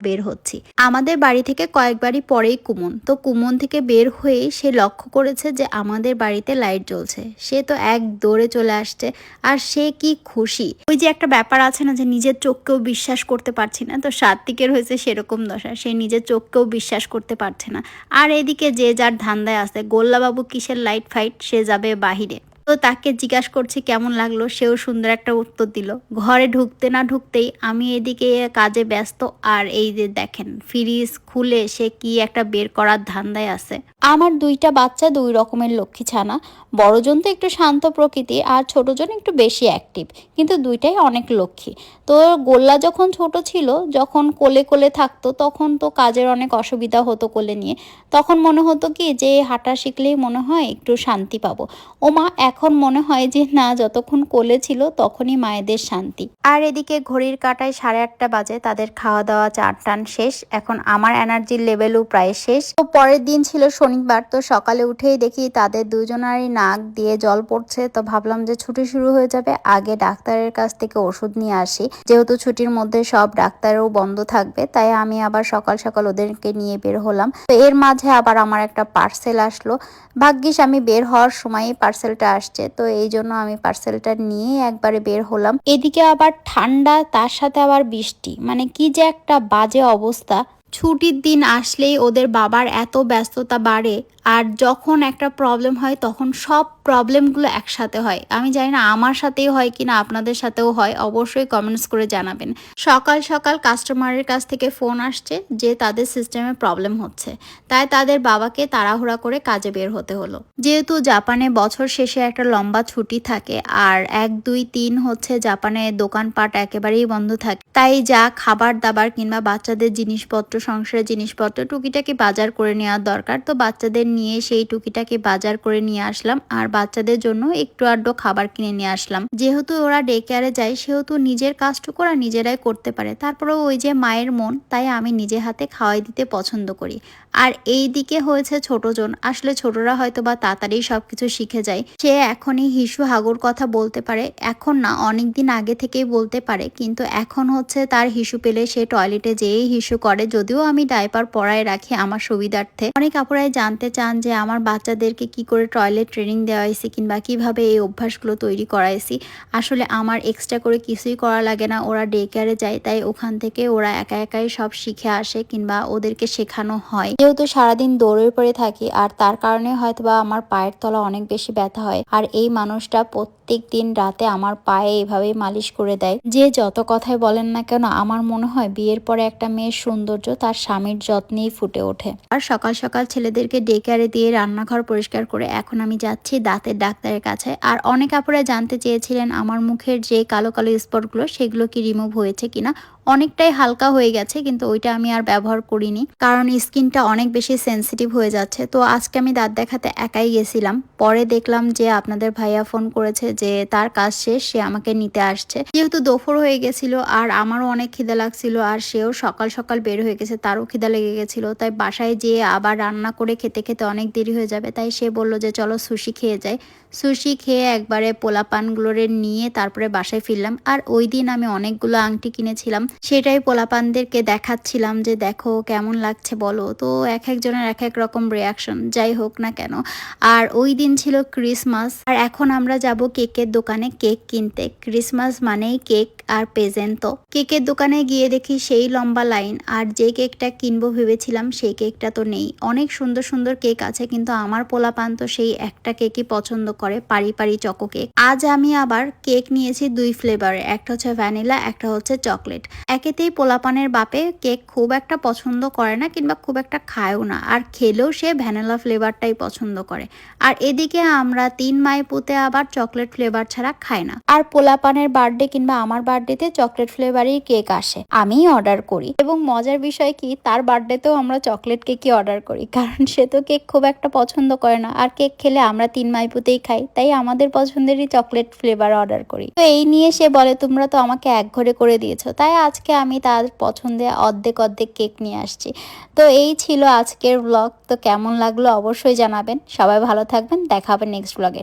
বের হচ্ছি। আমাদের বাড়ি থেকে কয়েক বাড়ি পরেই কুমন। তো কুমন থেকে বের হয়েই সে লক্ষ্য করেছে যে আমাদের বাড়িতে লাইট জ্বলছে। সে তো এক দৌড়ে চলে আসছে আর সে কি খুশি। ওই যে একটা ব্যাপার আছে না যে নিজের চোখকেও বিশ্বাস করতে পারছি না, তো সাত্বিকের হয়েছে সেরকম দশা। সে নিজের চোখকেও বিশ্বাস করতে পারছে না। আর এদিকে যে যার ধান্দায় আছে, গোল্লাবাবু কিসের লাইট ফাইট, সে যাবে বাহিরে। তো তাকে জিজ্ঞাসা করছি কেমন লাগলো, সেও সুন্দর একটা উত্তর দিল। ঘরে ঢুকতে না ঢুকতেই আমি এদিকে কাজে ব্যস্ত, আর এই যে দেখেন ফ্রিজ খুলে সে কি একটা বের করার ধান্দায় আছে। আমার দুইটা বাচ্চা দুই রকমের লক্ষ্মী ছানা। বড়জন তো একটু শান্ত প্রকৃতি আর ছোটজন একটু বেশি অ্যাক্টিভ, কিন্তু দুইটাই অনেক লক্ষ্মী। তো গোল্লা যখন ছোট ছিল, যখন কোলে কোলে থাকতো, তখন তো কাজের অনেক অসুবিধা হতো কোলে নিয়ে। তখন মনে হতো কি যে হাঁটা শিখলেই মনে হয় একটু শান্তি পাবো। ওমা এখন মনে হয় যে না, যতক্ষণ কোলে ছিল তখনই মায়েদের শান্তি। আর এদিকে ঘড়ির কাঁটায় 8:30 বাজে, তাদের খাওয়া দাওয়া চান টান শেষ। এখন আমার এনার্জির লেভেলও প্রায় শেষ। তো পরের দিন ছিল শনিবার। তো সকালে উঠেই দেখি তাদের দুজনারই নাক দিয়ে জল পড়ছে। তো ভাবলাম যে ছুটি শুরু হয়ে যাবে, আগে ডাক্তারের কাছ থেকে ওষুধ নিয়ে আসি। যেহেতু ছুটির মধ্যে সব ডাক্তারও বন্ধ থাকবে, তাই আমি আবার সকাল সকাল ওদেরকে নিয়ে বের হলাম। তো এর মাঝে আবার আমার একটা পার্সেল আসলো। ভাগ্যিস আমি বের হওয়ার সময়ই পার্সেলটা আসছে, তো এই জন্য আমি পার্সেলটা নিয়ে একবারে বের হলাম। এদিকে আবার ঠান্ডা, তার সাথে আবার বৃষ্টি, মানে কি যে একটা বাজে অবস্থা। ছুটির দিন আসলেই ওদের বাবার এত ব্যস্ততা বাড়ে, আর যখন একটা প্রবলেম হয় তখন সব প্রবলেমগুলো একসাথে হয়। আমি জানি না আমার সাথেই হয় কিনা আপনাদের সাথেও হয়, অবশ্যই কমেন্টস করে জানাবেন। সকাল সকাল কাস্টমারের কাছ থেকে ফোন আসছে যে তাদের সিস্টেমে প্রবলেম হচ্ছে, তাই তাদের বাবাকে তাড়াহুড়া করে কাজে বের হতে হলো। যেহেতু জাপানে বছর শেষে একটা লম্বা ছুটি থাকে, আর 1, 2, 3 হচ্ছে জাপানে দোকানপাট একেবারেই বন্ধ থাকে, তাই যা খাবার দাবার কিংবা বাচ্চাদের জিনিসপত্র, সংসারের জিনিসপত্র টুকিটাকি বাজার করে নেওয়ার দরকার। তো বাচ্চাদের নিয়ে সেই টুকিটাকি বাজার করে নিয়ে আসলাম, আর বাচ্চাদের জন্য একটু আধটু খাবার কিনে নিয়ে আসলাম। যেহেতু ওরা ডে কেয়ারে যায়, সেহেতু নিজের কাজটুকু ওরা নিজেরাই করতে পারে। তারপরেও ওই যে মায়ের মন, তাই আমি নিজে হাতে খাওয়াই দিতে পছন্দ করি। আর এই দিকে হয়েছে ছোটজন। আসলে ছোটরা হয়তো বা তাড়াতাড়ি সবকিছু শিখে যায়। সে এখনই হিসু হাগুর কথা বলতে পারে, এখন না অনেকদিন আগে থেকেই বলতে পারে, কিন্তু এখন হচ্ছে তার হিসু পেলে সে টয়লেটে যেয়েই হিসু করে। যদিও আমি ডাইপার পরায় রাখি আমার সুবিধার্থে। অনেক আপুরাই জানতে চান যে আমার বাচ্চাদেরকে কি করে টয়লেট ট্রেনিং দেওয়াইছি কিংবা কিভাবে এই অভ্যাসগুলো তৈরি করাইছি। আসলে আমার এক্সট্রা করে কিছুই করা লাগে না, ওরা ডে কেয়ারে যায়, তাই ওখান থেকে ওরা একা একাই সব শিখে আসে কিংবা ওদেরকে শেখানো হয়। যেহেতু সারাদিন দৌড়ের পরে থাকি, আর তার কারণে হয়তোবা আমার পায়ের তলা অনেক বেশি ব্যথা হয়। আর এই মানুষটা প্রত্যেক দিন রাতে আমার পায়ে এভাবেই মালিশ করে দেয়। যে যত কথাই বলেন না কেন, আমার মনে হয় বিয়ের পরে একটা মেয়ের সৌন্দর্য তার স্বামীর যত্নেই ফুটে ওঠে। আর সকাল সকাল ছেলেদেরকে ডে কেয়ারে দিয়ে রান্নাঘর পরিষ্কার করে এখন আমি যাচ্ছি দাঁতের ডাক্তারের কাছে। আর অনেক আপুরা জানতে চেয়েছিলেন আমার মুখের যে কালো কালো স্পটগুলো, সেগুলো কি রিমুভ হয়েছে কিনা। অনেকটাই হালকা হয়ে গেছে, কিন্তু ওইটা আমি আর ব্যবহার করিনি, কারণ স্কিনটা অনেক বেশি সেন্সিটিভ হয়ে যাচ্ছে। তো আজকে আমি দাঁত দেখাতে একাই গেছিলাম। পরে দেখলাম যে আপনাদের ভাইয়া ফোন করেছে যে তার কাজ শেষ, সে আমাকে নিতে আসছে। যেহেতু দুপুর হয়ে গেছিল আর আমারও অনেক খিদে লাগছিল, আর সেও সকাল সকাল বের হয়ে গেছে, তারও খিদা লেগে গেছিল। তাই বাসায় যেয়ে আবার রান্না করে খেতে খেতে অনেক দেরি হয়ে যাবে, তাই সে বলল যে চলো সুশি খেয়ে যাই। সুশি খেয়ে একবারে পোলাপানগুলোরে নিয়ে তারপরে বাসায় ফিরলাম। আর ওই দিন আমি অনেকগুলো আংটি কিনেছিলাম, সেটাই পোলাপানদেরকে দেখাচ্ছিলাম যে দেখো কেমন লাগছে বলো। তো এক একজনের এক এক রকম রিয়াকশন, যাই হোক না কেন। আর ওই দিন ছিল ক্রিসমাস, আর এখন আমরা যাব কেকের দোকানে কেক কিনতে। ক্রিসমাস মানেই কেক আর প্রেজেন্ট। তো কেকের দোকানে গিয়ে দেখি সেই লম্বা লাইন, আর যে কেকটা কিনবো ভেবেছিলাম সেই কেকটা তো নেই। অনেক সুন্দর সুন্দর কেক আছে, কিন্তু আমার পোলাপান তো সেই একটা কেকই পছন্দ করে, পারি পারি চকো কেক। আজ আমি আবার কেক নিয়েছি 2 ফ্লেভারের, একটা হচ্ছে ভ্যানিলা, একটা হচ্ছে চকলেট। একেতেই পোলাপানের বাপে কেক খুব একটা পছন্দ করে না কিংবা খুব একটা খায়ও না, আর খেলেও সে ভ্যানিলা ফ্লেভারটাই পছন্দ করে। আর এদিকে আমরা 3 মাইপুতে আবার চকলেট ফ্লেভার ছাড়া খাই না। আর পোলাপানের বার্থডে কিংবা আমার বার্থডেতে চকলেট ফ্লেভারই কেক আসে, আমিই অর্ডার করি। এবং মজার বিষয় কি, তার বার্থডেতেও আমরা চকলেট কেকই অর্ডার করি, কারণ সে তো কেক খুব একটা পছন্দ করে না, আর কেক খেলে আমরা 3 মাইপুতেই খাই, তাই আমাদের পছন্দেরই চকলেট ফ্লেভার অর্ডার করি। তো এই নিয়ে সে বলে তোমরা তো আমাকে এক ঘরে করে দিয়েছো, তাই আজকে আমি তার পছন্দে অর্ধেক অর্ধেক কেক নিয়ে আসছি। তো এই ছিল আজকের ব্লগ। তো কেমন লাগলো অবশ্যই জানাবেন। সবাই ভালো থাকবেন, দেখা হবে নেক্সট ব্লগে।